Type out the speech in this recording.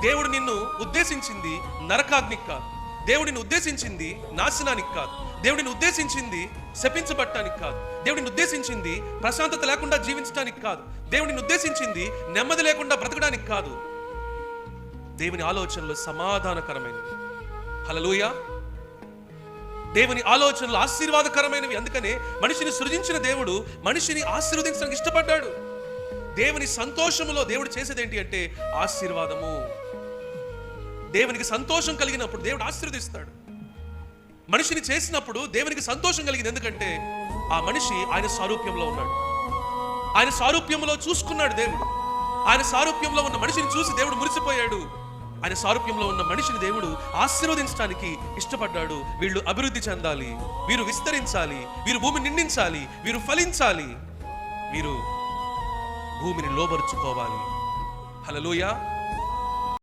దేవుడు నిన్ను ఉద్దేశించింది నరకాగ్నికి కాదు. దేవుడిని ఉద్దేశించింది నాశనానికి కాదు. దేవుడిని ఉద్దేశించింది శపించబట్టానికి కాదు. దేవుడిని ఉద్దేశించింది ప్రశాంతత లేకుండా జీవించడానికి కాదు. దేవుడిని ఉద్దేశించింది నెమ్మది లేకుండా బ్రతకడానికి కాదు. దేవుని ఆలోచనలు సమాధానకరమైనవి. హల్లెలూయా. దేవుని ఆలోచనలు ఆశీర్వాదకరమైనవి. అందుకనే మనిషిని సృజించిన దేవుడు మనిషిని ఆశీర్వదించడానికి ఇష్టపడ్డాడు. దేవుని సంతోషములో దేవుడు చేసేది ఏంటి అంటే ఆశీర్వాదము. దేవునికి సంతోషం కలిగినప్పుడు దేవుడు ఆశీర్వదిస్తాడు. మనిషిని చేసినప్పుడు దేవునికి సంతోషం కలిగింది. ఎందుకంటే ఆ మనిషి ఆయన సారూప్యంలో ఉన్నాడు. ఆయన సారూప్యంలో చూసుకున్నాడు దేవుడు. ఆయన సారూప్యంలో ఉన్న మనిషిని చూసి దేవుడు మురిసిపోయాడు. ఆయన సారూప్యంలో ఉన్న మనిషిని దేవుడు ఆశీర్వదించడానికి ఇష్టపడ్డాడు. వీళ్ళు అభివృద్ధి చెందాలి, వీరు విస్తరించాలి, వీరు భూమిని నిండించాలి, వీరు ఫలించాలి, వీరు భూమిని లోబరుచుకోవాలి. హల్లెలూయా.